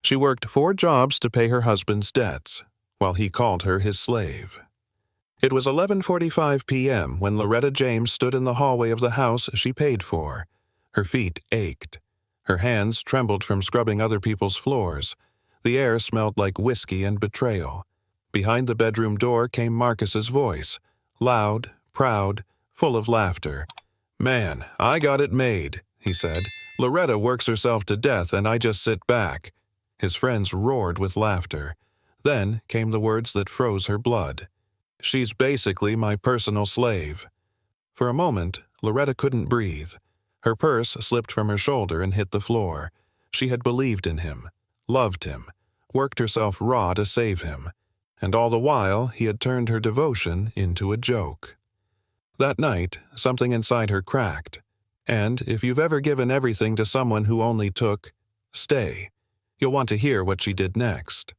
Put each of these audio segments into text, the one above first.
She worked 4 jobs to pay her husband's debts, while he called her his slave. It was 11:45 p.m. when Loretta James stood in the hallway of the house she paid for. Her feet ached. Her hands trembled from scrubbing other people's floors. The air smelled like whiskey and betrayal. Behind the bedroom door came Marcus's voice, loud, proud, full of laughter. "Man, I got it made," he said. "Loretta works herself to death and I just sit back." His friends roared with laughter. Then came the words that froze her blood. "She's basically my personal slave." For a moment, Loretta couldn't breathe. Her purse slipped from her shoulder and hit the floor. She had believed in him, loved him, worked herself raw to save him. And all the while, he had turned her devotion into a joke. That night, something inside her cracked. And if you've ever given everything to someone who only took, stay, you'll want to hear what she did next.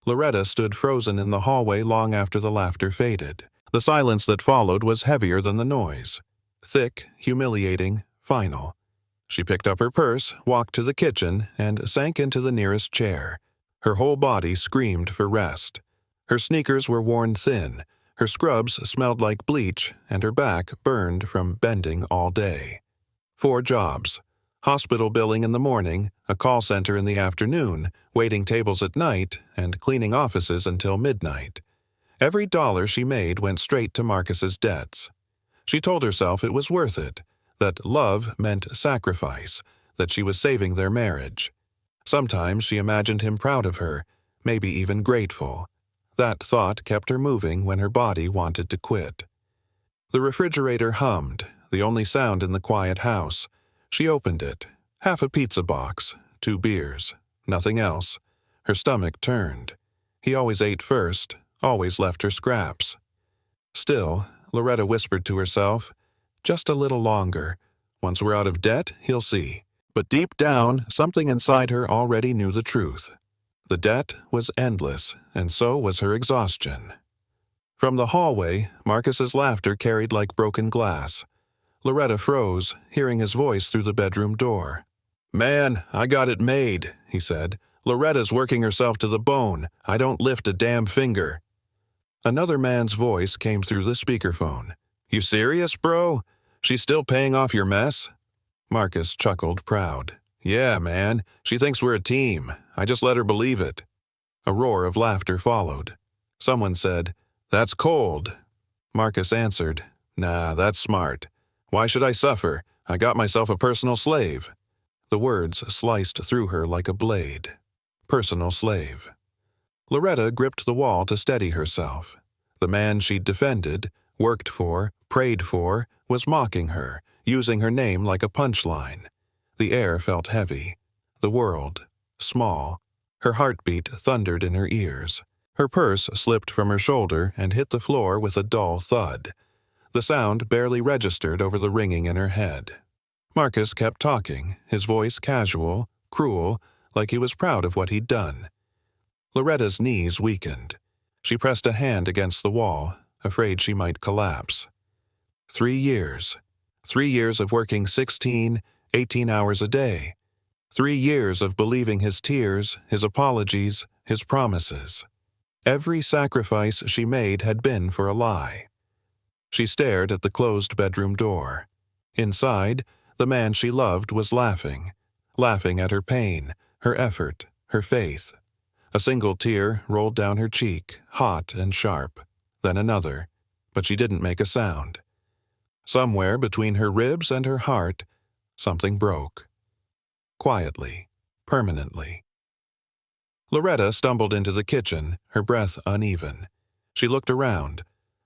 Loretta stood frozen in the hallway long after the laughter faded. The silence that followed was heavier than the noise. Thick, humiliating, final. She picked up her purse, walked to the kitchen, and sank into the nearest chair. Her whole body screamed for rest. Her sneakers were worn thin, her scrubs smelled like bleach, and her back burned from bending all day. 4 jobs. Hospital billing in the morning, a call center in the afternoon, waiting tables at night, and cleaning offices until midnight. Every dollar she made went straight to Marcus's debts. She told herself it was worth it, that love meant sacrifice, that she was saving their marriage. Sometimes she imagined him proud of her, maybe even grateful. That thought kept her moving when her body wanted to quit. The refrigerator hummed, the only sound in the quiet house. She opened it. Half a pizza box, 2 beers, nothing else. Her stomach turned. He always ate first, always left her scraps. Still, Loretta whispered to herself, just a little longer. Once we're out of debt, he'll see. But deep down, something inside her already knew the truth. The debt was endless, and so was her exhaustion. From the hallway, Marcus's laughter carried like broken glass. Loretta froze, hearing his voice through the bedroom door. "Man, I got it made," he said. "Loretta's working herself to the bone. I don't lift a damn finger." Another man's voice came through the speakerphone. "You serious, bro? She's still paying off your mess?" Marcus chuckled, proud. "Yeah, man. She thinks we're a team. I just let her believe it." A roar of laughter followed. Someone said, "That's cold." Marcus answered, "Nah, that's smart. Why should I suffer? I got myself a personal slave." The words sliced through her like a blade. Personal slave. Loretta gripped the wall to steady herself. The man she'd defended, worked for, prayed for, was mocking her, using her name like a punchline. The air felt heavy. The world, small. Her heartbeat thundered in her ears. Her purse slipped from her shoulder and hit the floor with a dull thud. The sound barely registered over the ringing in her head. Marcus kept talking, his voice casual, cruel, like he was proud of what he'd done. Loretta's knees weakened. She pressed a hand against the wall, afraid she might collapse. 3 years. 3 years of working 16, 18 hours a day. 3 years of believing his tears, his apologies, his promises. Every sacrifice she made had been for a lie. She stared at the closed bedroom door. Inside, the man she loved was laughing at her pain, her effort, her faith. A single tear rolled down her cheek, hot and sharp, then another, but she didn't make a sound. Somewhere between her ribs and her heart, something broke. Quietly, permanently. Loretta stumbled into the kitchen, her breath uneven. She looked around.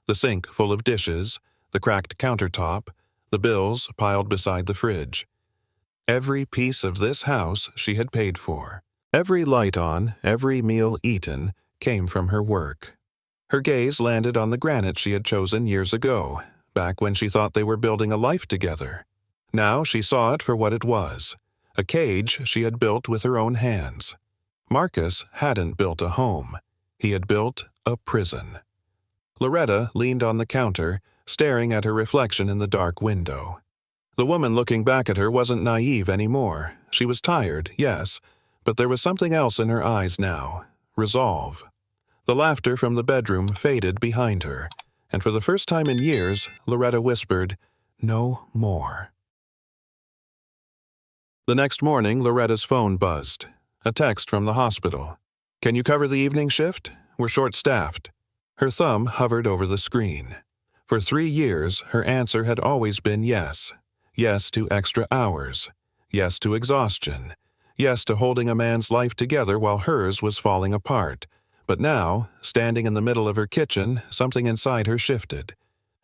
The sink full of dishes, the cracked countertop, the bills piled beside the fridge. Every piece of this house she had paid for. Every light on, every meal eaten, came from her work. Her gaze landed on the granite she had chosen years ago, back when she thought they were building a life together. Now she saw it for what it was, a cage she had built with her own hands. Marcus hadn't built a home. He had built a prison. Loretta leaned on the counter, staring at her reflection in the dark window. The woman looking back at her wasn't naive anymore. She was tired, yes, But there was something else in her eyes now. Resolve. The laughter from the bedroom faded behind her, and for the first time in years, Loretta whispered, "No more." The next morning, Loretta's phone buzzed. A text from the hospital. "Can you cover the evening shift? We're short-staffed." Her thumb hovered over the screen. For 3 years, her answer had always been yes. Yes to extra hours. Yes to exhaustion. Yes to holding a man's life together while hers was falling apart. But now, standing in the middle of her kitchen, something inside her shifted.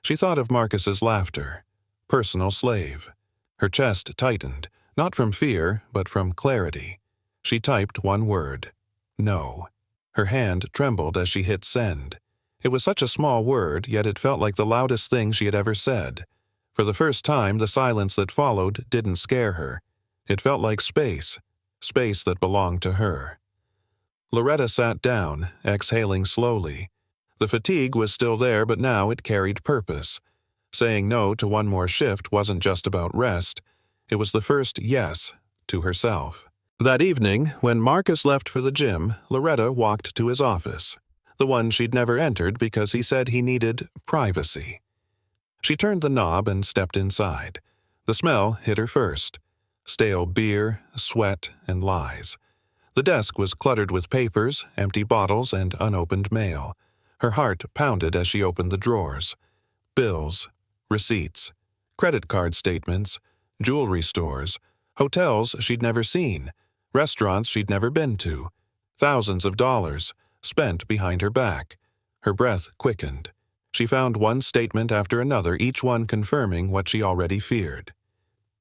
She thought of Marcus's laughter. Personal slave. Her chest tightened, not from fear, but from clarity. She typed one word. No. Her hand trembled as she hit send. It was such a small word, yet it felt like the loudest thing she had ever said. For the first time, the silence that followed didn't scare her. It felt like space. Space that belonged to her. Loretta sat down, exhaling slowly. The fatigue was still there, but now it carried purpose. Saying no to one more shift wasn't just about rest. It was the first yes to herself. That evening, when Marcus left for the gym, Loretta walked to his office, the one she'd never entered because he said he needed privacy. She turned the knob and stepped inside. The smell hit her first. Stale beer, sweat, and lies. The desk was cluttered with papers, empty bottles, and unopened mail. Her heart pounded as she opened the drawers. Bills, receipts, credit card statements, jewelry stores, hotels she'd never seen, restaurants she'd never been to, thousands of dollars spent behind her back. Her breath quickened. She found one statement after another, each one confirming what she already feared.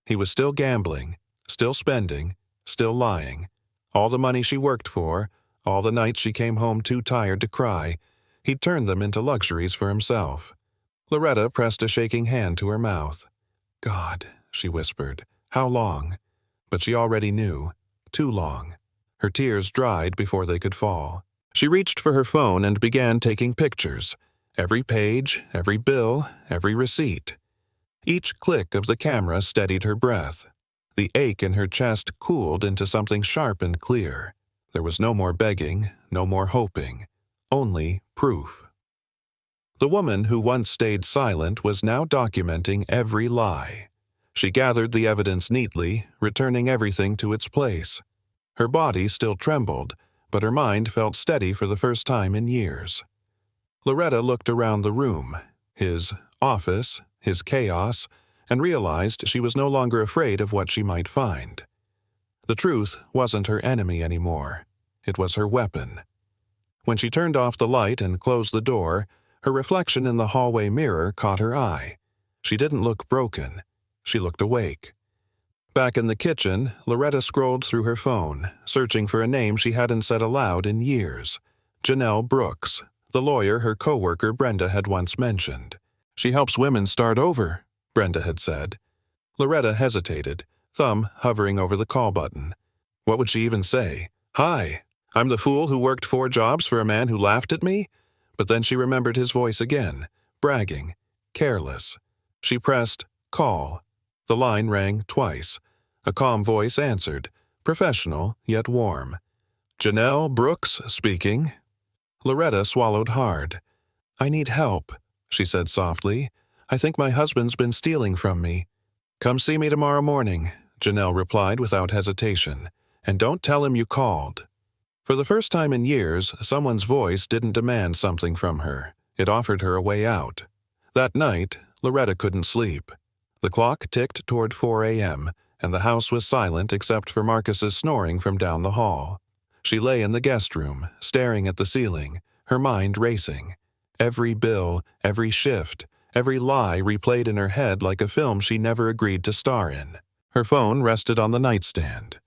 He was still gambling, still spending, still lying. All the money she worked for, all the nights she came home too tired to cry, he'd turned them into luxuries for himself. Loretta pressed a shaking hand to her mouth. "God," she whispered, "how long?" But she already knew. Too long. Her tears dried before they could fall. She reached for her phone and began taking pictures. Every page, every bill, every receipt. Each click of the camera steadied her breath. The ache in her chest cooled into something sharp and clear. There was no more begging, no more hoping. Only proof. The woman who once stayed silent was now documenting every lie. She gathered the evidence neatly, returning everything to its place. Her body still trembled, but her mind felt steady for the first time in years. Loretta looked around the room, his office, his chaos, and realized she was no longer afraid of what she might find. The truth wasn't her enemy anymore. It was her weapon. When she turned off the light and closed the door, her reflection in the hallway mirror caught her eye. She didn't look broken. She looked awake. Back in the kitchen, Loretta scrolled through her phone, searching for a name she hadn't said aloud in years. Janelle Brooks, the lawyer her coworker Brenda had once mentioned. "She helps women start over," Brenda had said. Loretta hesitated, thumb hovering over the call button. What would she even say? "Hi, I'm the fool who worked 4 jobs for a man who laughed at me?" But then she remembered his voice again, bragging, careless. She pressed call. The line rang twice. A calm voice answered, professional yet warm. "Janelle Brooks speaking." Loretta swallowed hard. "I need help," she said softly. "I think my husband's been stealing from me." "Come see me tomorrow morning," Janelle replied without hesitation. "And don't tell him you called." For the first time in years, someone's voice didn't demand something from her. It offered her a way out. That night, Loretta couldn't sleep. The clock ticked toward 4 a.m., and the house was silent except for Marcus's snoring from down the hall. She lay in the guest room, staring at the ceiling, her mind racing. Every bill, every shift, every lie replayed in her head like a film she never agreed to star in. Her phone rested on the nightstand.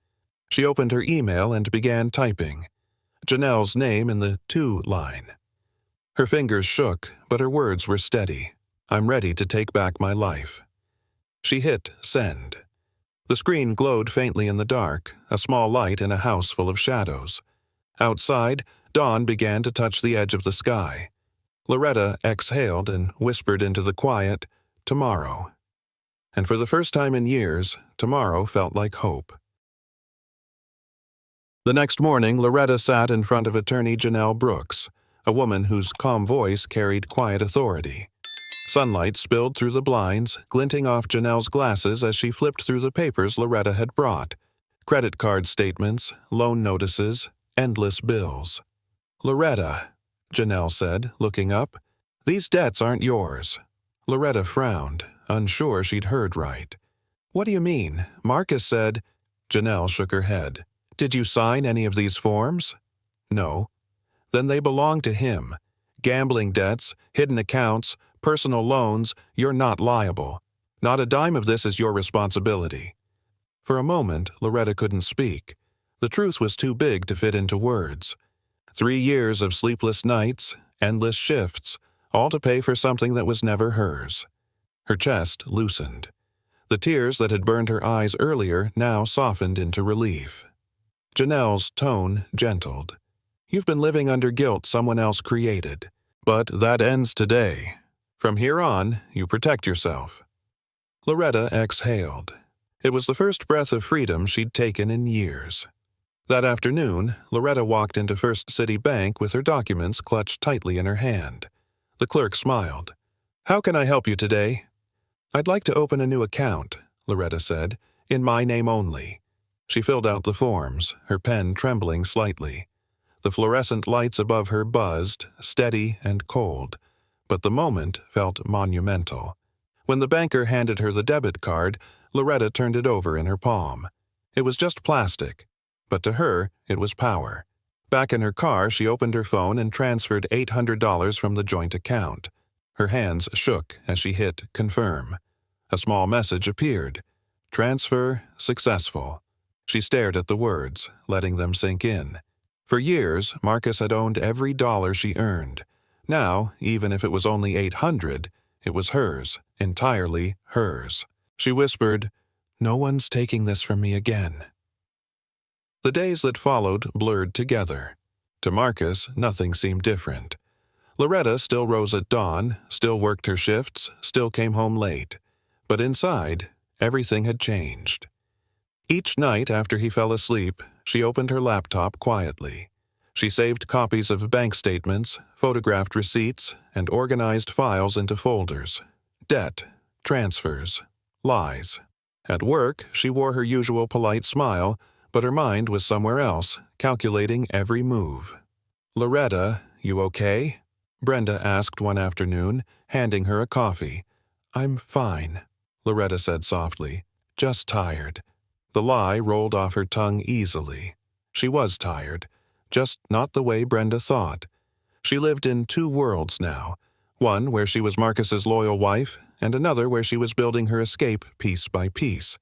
She opened her email and began typing. Janelle's name in the to line. Her fingers shook, but her words were steady. "I'm ready to take back my life." She hit send. The screen glowed faintly in the dark, a small light in a house full of shadows. Outside, dawn began to touch the edge of the sky. Loretta exhaled and whispered into the quiet, "Tomorrow." And for the first time in years, tomorrow felt like hope. The next morning, Loretta sat in front of attorney Janelle Brooks, a woman whose calm voice carried quiet authority. Sunlight spilled through the blinds, glinting off Janelle's glasses as she flipped through the papers Loretta had brought. Credit card statements, loan notices, endless bills. "Loretta," Janelle said, looking up, "these debts aren't yours." Loretta frowned, unsure she'd heard right. "What do you mean? Marcus said—" Janelle shook her head. "Did you sign any of these forms?" "No." "Then they belong to him. Gambling debts, hidden accounts, personal loans, you're not liable. Not a dime of this is your responsibility." For a moment, Loretta couldn't speak. The truth was too big to fit into words. 3 years of sleepless nights, endless shifts, all to pay for something that was never hers. Her chest loosened. The tears that had burned her eyes earlier now softened into relief. Janelle's tone gentled. "You've been living under guilt someone else created. But that ends today. From here on, you protect yourself." Loretta exhaled. It was the first breath of freedom she'd taken in years. That afternoon, Loretta walked into First City Bank with her documents clutched tightly in her hand. The clerk smiled. "How can I help you today?" "I'd like to open a new account," Loretta said, "in my name only." She filled out the forms, her pen trembling slightly. The fluorescent lights above her buzzed, steady and cold, but the moment felt monumental. When the banker handed her the debit card, Loretta turned it over in her palm. It was just plastic, but to her, it was power. Back in her car, she opened her phone and transferred $800 from the joint account. Her hands shook as she hit confirm. A small message appeared. "Transfer successful." She stared at the words, letting them sink in. For years, Marcus had owned every dollar she earned. Now, even if it was only $800, it was hers, entirely hers. She whispered, "No one's taking this from me again." The days that followed blurred together. To Marcus, nothing seemed different. Loretta still rose at dawn, still worked her shifts, still came home late. But inside, everything had changed. Each night after he fell asleep, she opened her laptop quietly. She saved copies of bank statements, photographed receipts, and organized files into folders. Debt, transfers, lies. At work, she wore her usual polite smile, but her mind was somewhere else, calculating every move. "Loretta, you okay?" Brenda asked one afternoon, handing her a coffee. "I'm fine," Loretta said softly. "Just tired." The lie rolled off her tongue easily. She was tired, just not the way Brenda thought. She lived in 2 worlds now, one where she was Marcus's loyal wife, and another where she was building her escape piece by piece.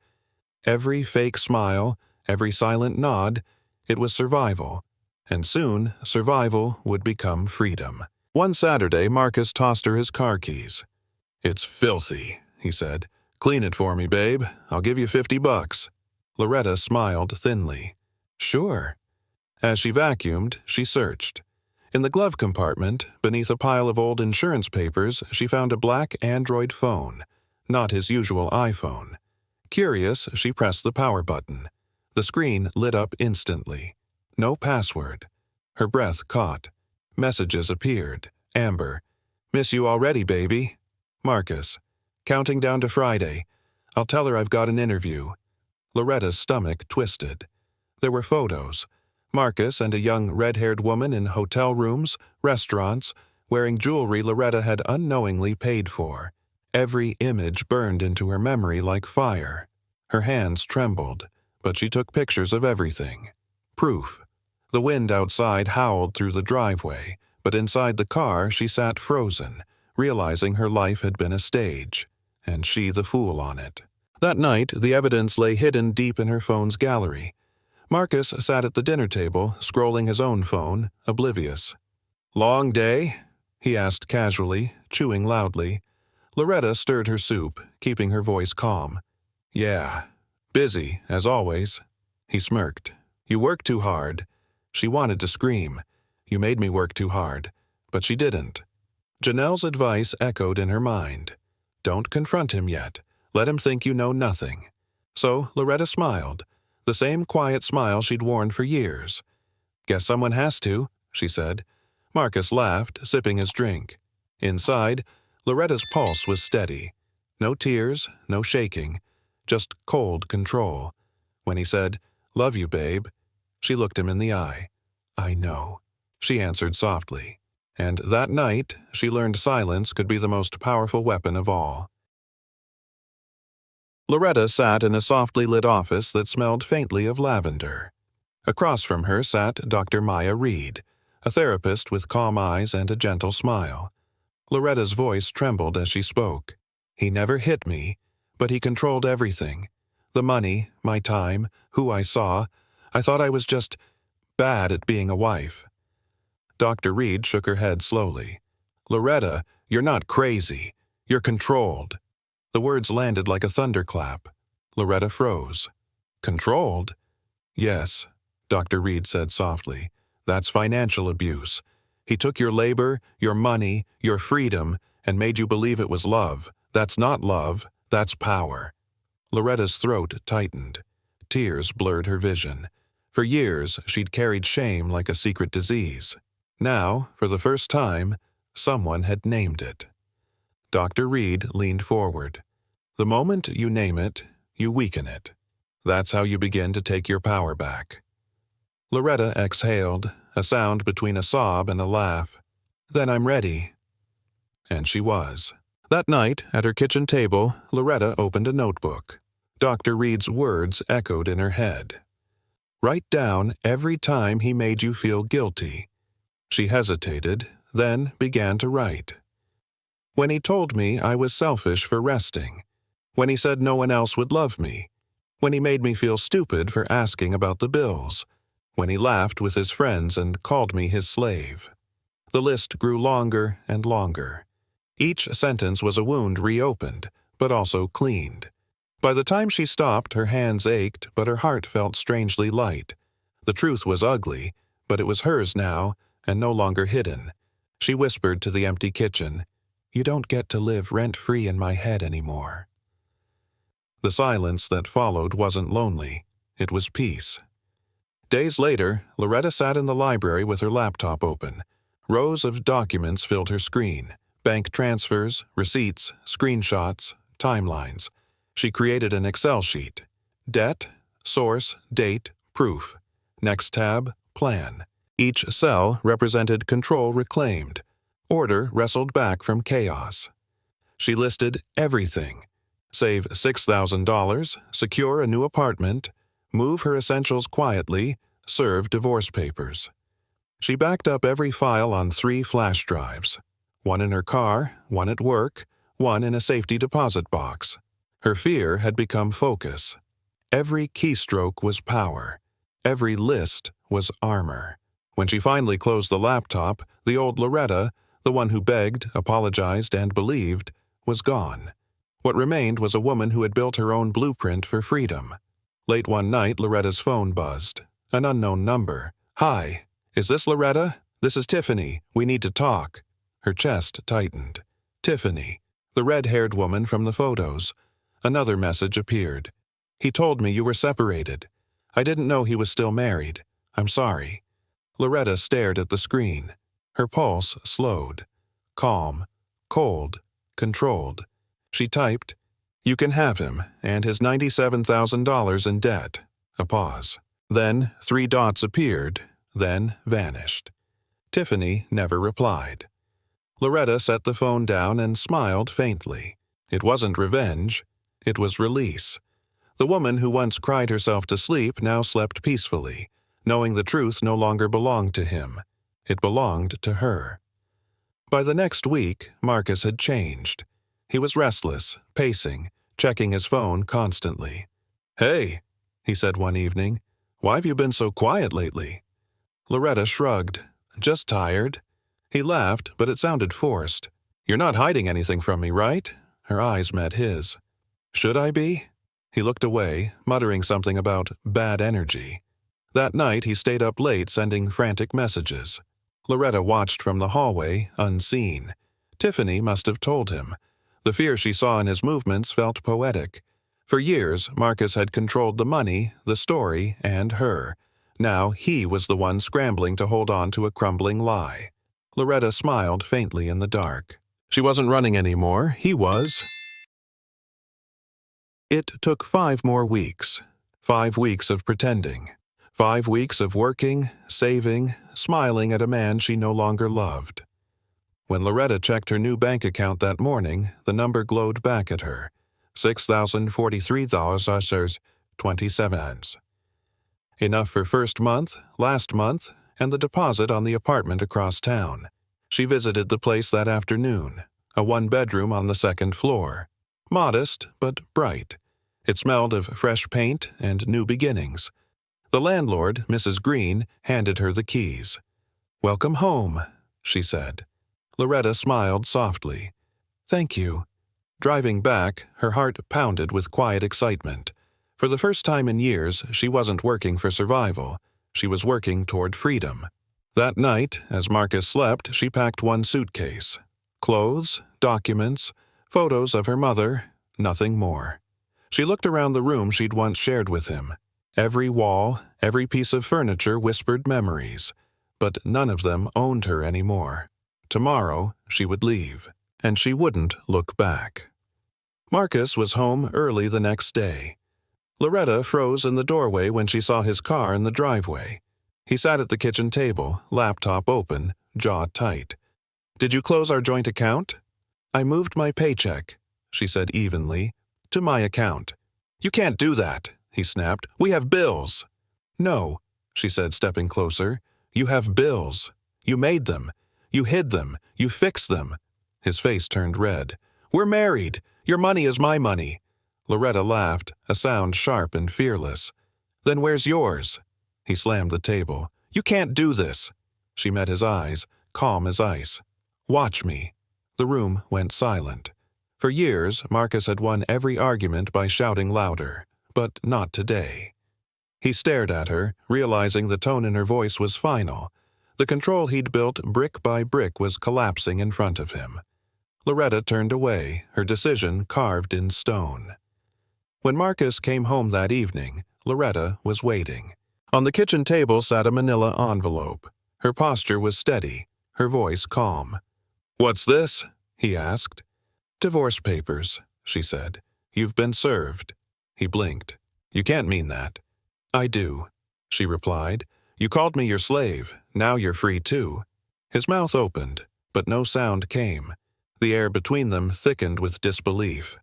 Every fake smile, every silent nod, it was survival. And soon, survival would become freedom. One Saturday, Marcus tossed her his car keys. "It's filthy," he said. "Clean it for me, babe. I'll give you $50. Loretta smiled thinly. "Sure." As she vacuumed, she searched. In the glove compartment, beneath a pile of old insurance papers, she found a black Android phone, not his usual iPhone. Curious, she pressed the power button. The screen lit up instantly. No password. Her breath caught. Messages appeared. Amber. "Miss you already, baby." Marcus. "Counting down to Friday. I'll tell her I've got an interview." Loretta's stomach twisted. There were photos. Marcus and a young red-haired woman in hotel rooms, restaurants, wearing jewelry Loretta had unknowingly paid for. Every image burned into her memory like fire. Her hands trembled, but she took pictures of everything. Proof. The wind outside howled through the driveway, but inside the car she sat frozen, realizing her life had been a stage, and she the fool on it. That night, the evidence lay hidden deep in her phone's gallery. Marcus sat at the dinner table, scrolling his own phone, oblivious. "Long day?" he asked casually, chewing loudly. Loretta stirred her soup, keeping her voice calm. "Yeah. Busy, as always." He smirked. "You work too hard." She wanted to scream. "You made me work too hard." But she didn't. Janelle's advice echoed in her mind. Don't confront him yet. Let him think you know nothing. So Loretta smiled. the same quiet smile she'd worn for years. "Guess someone has to," she said. Marcus laughed, sipping his drink. Inside, Loretta's pulse was steady. No tears, no shaking, just cold control. When he said, "Love you, babe," she looked him in the eye. "I know," she answered softly. And that night, she learned silence could be the most powerful weapon of all. Loretta sat in a softly lit office that smelled faintly of lavender. Across from her sat Dr. Maya Reed, a therapist with calm eyes and a gentle smile. Loretta's voice trembled as she spoke. "He never hit me, but he controlled everything. The money, my time, who I saw. I thought I was just bad at being a wife." Dr. Reed shook her head slowly. "Loretta, you're not crazy. You're controlled." The words landed like a thunderclap. Loretta froze. "Controlled?" "Yes," Dr. Reed said softly. "That's financial abuse. He took your labor, your money, your freedom, and made you believe it was love. That's not love. That's power." Loretta's throat tightened. Tears blurred her vision. For years, she'd carried shame like a secret disease. Now, for the first time, someone had named it. Dr. Reed leaned forward. "The moment you name it, you weaken it. That's how you begin to take your power back." Loretta exhaled, a sound between a sob and a laugh. "Then I'm ready." And she was. That night, at her kitchen table, Loretta opened a notebook. Dr. Reed's words echoed in her head. "Write down every time he made you feel guilty." She hesitated, then began to write. "When he told me I was selfish for resting. When he said no one else would love me. When he made me feel stupid for asking about the bills. When he laughed with his friends and called me his slave." The list grew longer and longer. Each sentence was a wound reopened, but also cleaned. By the time she stopped, her hands ached, but her heart felt strangely light. The truth was ugly, but it was hers now, and no longer hidden. She whispered to the empty kitchen, "You don't get to live rent-free in my head anymore." The silence that followed wasn't lonely. It was peace. Days later, Loretta sat in the library with her laptop open. Rows of documents filled her screen. Bank transfers, receipts, screenshots, timelines. She created an Excel sheet. Debt, source, date, proof. Next tab, plan. Each cell represented control reclaimed. Order wrestled back from chaos. She listed everything. Save $6,000, secure a new apartment, move her essentials quietly, serve divorce papers. She backed up every file on 3 flash drives. One in her car, one at work, one in a safety deposit box. Her fear had become focus. Every keystroke was power. Every list was armor. When she finally closed the laptop, the old Loretta, the one who begged, apologized, and believed, was gone. What remained was a woman who had built her own blueprint for freedom. Late one night, Loretta's phone buzzed. An unknown number. "Hi, is this Loretta? This is Tiffany. We need to talk." Her chest tightened. "Tiffany, the red-haired woman from the photos." Another message appeared. "He told me you were separated. I didn't know he was still married. I'm sorry." Loretta stared at the screen. Her pulse slowed. Calm, cold, controlled. She typed, "You can have him, and his $97,000 in debt." A pause. Then 3 dots appeared, then vanished. Tiffany never replied. Loretta set the phone down and smiled faintly. It wasn't revenge. It was release. The woman who once cried herself to sleep now slept peacefully, knowing the truth no longer belonged to him. It belonged to her. By the next week, Marcus had changed. He was restless, pacing, checking his phone constantly. "Hey," he said one evening, "why have you been so quiet lately?" Loretta shrugged. "Just tired." He laughed, but it sounded forced. "You're not hiding anything from me, right?" Her eyes met his. "Should I be?" He looked away, muttering something about bad energy. That night he stayed up late sending frantic messages. Loretta watched from the hallway, unseen. Tiffany must have told him. The fear she saw in his movements felt poetic. For years, Marcus had controlled the money, the story, and her. Now he was the one scrambling to hold on to a crumbling lie. Loretta smiled faintly in the dark. She wasn't running anymore, he was. It took 5 more weeks. 5 weeks of pretending. 5 weeks of working, saving, smiling at a man she no longer loved. When Loretta checked her new bank account that morning, the number glowed back at her. $6,043.27. Enough for first month, last month, and the deposit on the apartment across town. She visited the place that afternoon, a 1-bedroom on the 2nd floor. Modest, but bright. It smelled of fresh paint and new beginnings. The landlord, Mrs. Green, handed her the keys. "Welcome home," she said. Loretta smiled softly. "Thank you." Driving back, her heart pounded with quiet excitement. For the first time in years, she wasn't working for survival. She was working toward freedom. That night, as Marcus slept, she packed 1 suitcase. Clothes, documents, photos of her mother, nothing more. She looked around the room she'd once shared with him. Every wall, every piece of furniture whispered memories, but none of them owned her anymore. Tomorrow, she would leave, and she wouldn't look back. Marcus was home early the next day. Loretta froze in the doorway when she saw his car in the driveway. He sat at the kitchen table, laptop open, jaw tight. "Did you close our joint account?" "I moved my paycheck," she said evenly, "to my account." "You can't do that," he snapped. "We have bills." "No," she said, stepping closer. "You have bills. You made them. You hid them. You fixed them." His face turned red. "We're married. Your money is my money." Loretta laughed, a sound sharp and fearless. "Then where's yours?" He slammed the table. "You can't do this." She met his eyes, calm as ice. "Watch me." The room went silent. For years, Marcus had won every argument by shouting louder, but not today. He stared at her, realizing the tone in her voice was final. The control he'd built brick by brick was collapsing in front of him. Loretta turned away, her decision carved in stone. When Marcus came home that evening, Loretta was waiting. On the kitchen table sat a manila envelope. Her posture was steady, her voice calm. "What's this?" he asked. "Divorce papers," she said. "You've been served." He blinked. "You can't mean that." "I do," she replied. "You called me your slave. Now you're free too." His mouth opened, but no sound came. The air between them thickened with disbelief.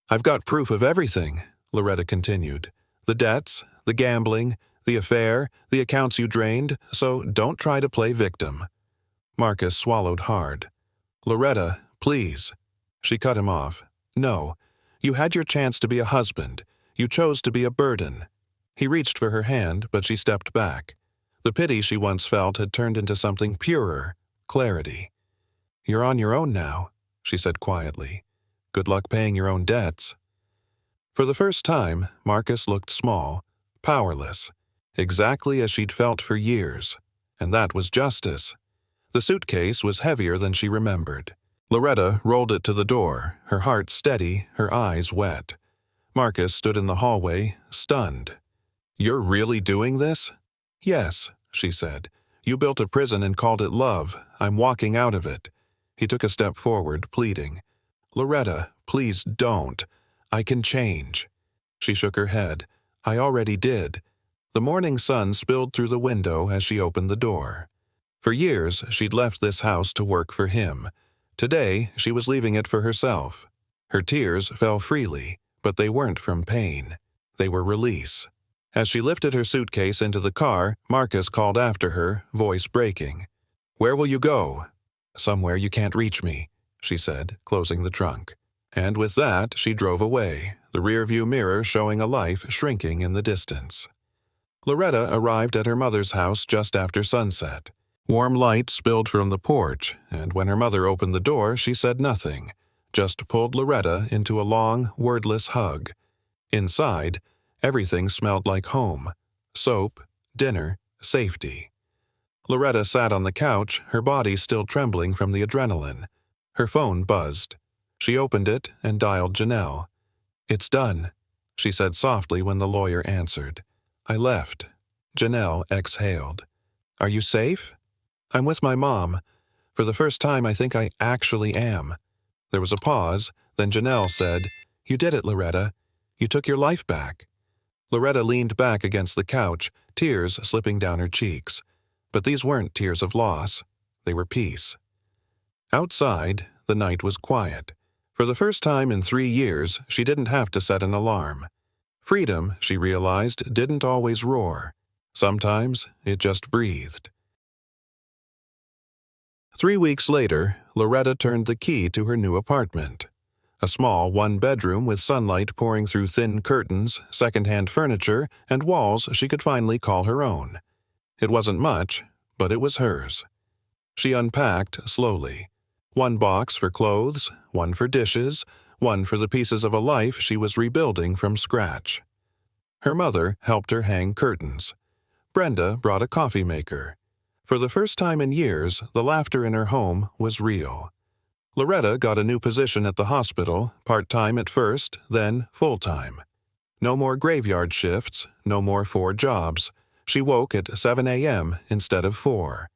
"I've got proof of everything," Loretta continued. "The debts, the gambling, the affair, the accounts you drained, so don't try to play victim." Marcus swallowed hard. "Loretta, please." She cut him off. "No. You had your chance to be a husband. You chose to be a burden." He reached for her hand, but she stepped back. The pity she once felt had turned into something purer, clarity. "You're on your own now," she said quietly. "Good luck paying your own debts." For the first time, Marcus looked small, powerless, exactly as she'd felt for years, and that was justice. The suitcase was heavier than she remembered. Loretta rolled it to the door, her heart steady, her eyes wet. Marcus stood in the hallway, stunned. "You're really doing this?" "Yes," she said. "You built a prison and called it love. I'm walking out of it." He took a step forward, pleading. "Loretta, please don't. I can change." She shook her head. "I already did." The morning sun spilled through the window as she opened the door. For years, she'd left this house to work for him. Today, she was leaving it for herself. Her tears fell freely, but they weren't from pain. They were release. As she lifted her suitcase into the car, Marcus called after her, voice breaking. "Where will you go?" "Somewhere you can't reach me," she said, closing the trunk. And with that, she drove away, the rearview mirror showing a life shrinking in the distance. Loretta arrived at her mother's house just after sunset. Warm light spilled from the porch, and when her mother opened the door, she said nothing, just pulled Loretta into a long, wordless hug. Inside, everything smelled like home. Soap, dinner, safety. Loretta sat on the couch, her body still trembling from the adrenaline. Her phone buzzed. She opened it and dialed Janelle. "It's done," she said softly when the lawyer answered. "I left." Janelle exhaled. "Are you safe?" "I'm with my mom. For the first time, I think I actually am." There was a pause, then Janelle said, "You did it, Loretta. You took your life back." Loretta leaned back against the couch, tears slipping down her cheeks. But these weren't tears of loss. They were peace. Outside, the night was quiet. For the first time in 3 years, she didn't have to set an alarm. Freedom, she realized, didn't always roar. Sometimes it just breathed. 3 weeks later, Loretta turned the key to her new apartment. A small one-bedroom with sunlight pouring through thin curtains, second-hand furniture, and walls she could finally call her own. It wasn't much, but it was hers. She unpacked slowly. 1 box for clothes, 1 for dishes, 1 for the pieces of a life she was rebuilding from scratch. Her mother helped her hang curtains. Brenda brought a coffee maker. For the first time in years, the laughter in her home was real. Loretta got a new position at the hospital, part-time at first, then full-time. No more graveyard shifts, no more 4 jobs. She woke at 7 a.m. instead of 4.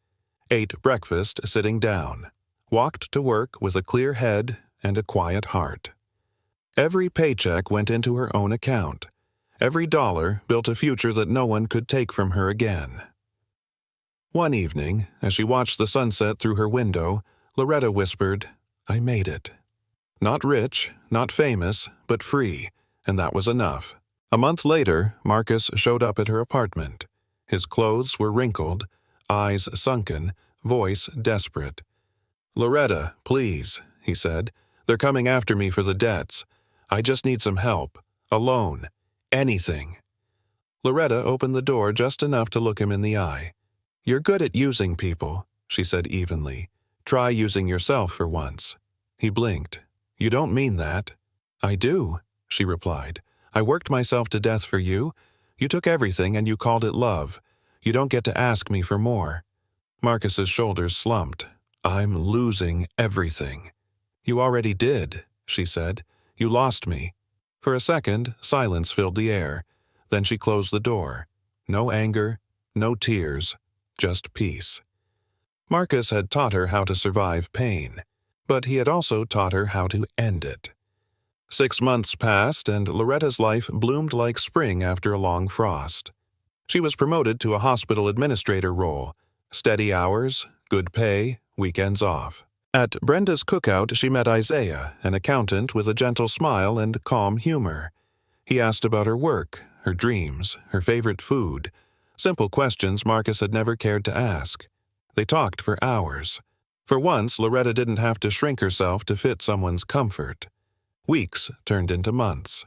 Ate breakfast sitting down. Walked to work with a clear head and a quiet heart. Every paycheck went into her own account. Every dollar built a future that no one could take from her again. One evening, as she watched the sunset through her window, Loretta whispered, "I made it." Not rich, not famous, but free, and that was enough. A month later, Marcus showed up at her apartment. His clothes were wrinkled, eyes sunken, voice desperate. "Loretta, please," he said. "They're coming after me for the debts. I just need some help. A loan. Anything." Loretta opened the door just enough to look him in the eye. "You're good at using people," she said evenly. "Try using yourself for once." He blinked. "You don't mean that." "I do," she replied. "I worked myself to death for you. You took everything and you called it love. You don't get to ask me for more." Marcus's shoulders slumped. "I'm losing everything." "You already did," she said. "You lost me." For a second, silence filled the air. Then she closed the door. No anger, no tears, just peace. Marcus had taught her how to survive pain, but he had also taught her how to end it. 6 months passed, and Loretta's life bloomed like spring after a long frost. She was promoted to a hospital administrator role. Steady hours, good pay, weekends off. At Brenda's cookout, she met Isaiah, an accountant with a gentle smile and calm humor. He asked about her work, her dreams, her favorite food. Simple questions Marcus had never cared to ask. They talked for hours. For once, Loretta didn't have to shrink herself to fit someone's comfort. Weeks turned into months.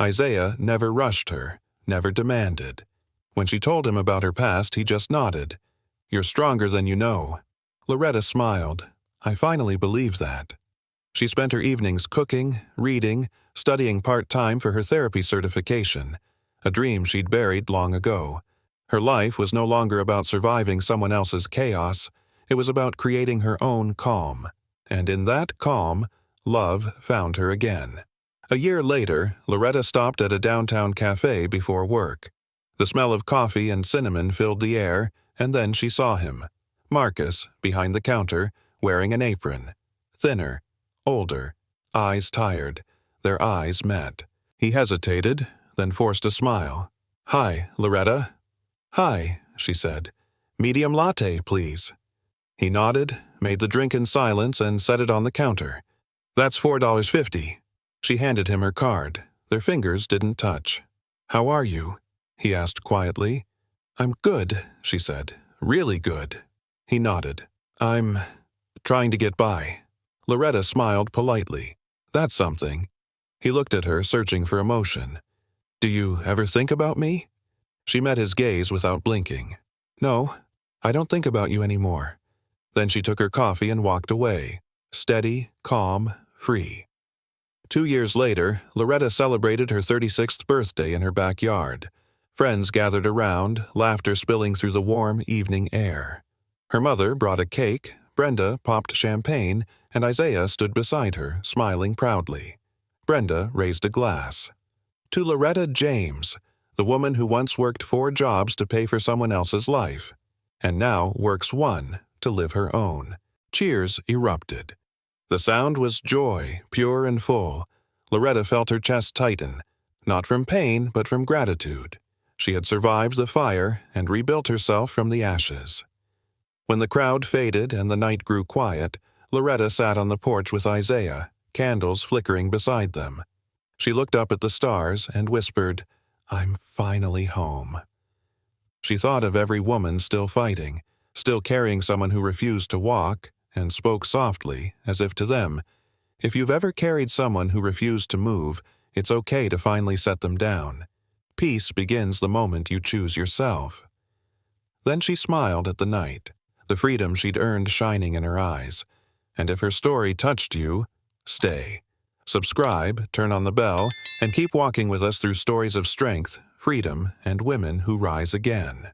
Isaiah never rushed her, never demanded. When she told him about her past, he just nodded. "You're stronger than you know." Loretta smiled. "I finally believe that." She spent her evenings cooking, reading, studying part-time for her therapy certification, a dream she'd buried long ago. Her life was no longer about surviving someone else's chaos. It was about creating her own calm. And in that calm, love found her again. A year later, Loretta stopped at a downtown cafe before work. The smell of coffee and cinnamon filled the air, and then she saw him. Marcus, behind the counter, wearing an apron. Thinner, older, eyes tired. Their eyes met. He hesitated, then forced a smile. "Hi, Loretta." "Hi," she said. "Medium latte, please." He nodded, made the drink in silence, and set it on the counter. "That's $4.50. She handed him her card. Their fingers didn't touch. "How are you?" he asked quietly. "I'm good," she said. "Really good." He nodded. "I'm trying to get by." Loretta smiled politely. "That's something." He looked at her, searching for emotion. "Do you ever think about me?" She met his gaze without blinking. "No, I don't think about you anymore." Then she took her coffee and walked away, steady, calm, free. 2 years later, Loretta celebrated her 36th birthday in her backyard. Friends gathered around, laughter spilling through the warm evening air. Her mother brought a cake, Brenda popped champagne, and Isaiah stood beside her, smiling proudly. Brenda raised a glass. To Loretta James, the woman who once worked 4 jobs to pay for someone else's life, and now works 1 to live her own. Cheers erupted. The sound was joy, pure and full. Loretta felt her chest tighten, not from pain but from gratitude. She had survived the fire and rebuilt herself from the ashes. When the crowd faded and the night grew quiet, Loretta sat on the porch with Isaiah, candles flickering beside them. She looked up at the stars and whispered, "I'm finally home." She thought of every woman still fighting, still carrying someone who refused to walk, and spoke softly, as if to them, "If you've ever carried someone who refused to move, it's okay to finally set them down. Peace begins the moment you choose yourself." Then she smiled at the night, the freedom she'd earned shining in her eyes. And if her story touched you, stay. Subscribe, turn on the bell, and keep walking with us through stories of strength, freedom, and women who rise again.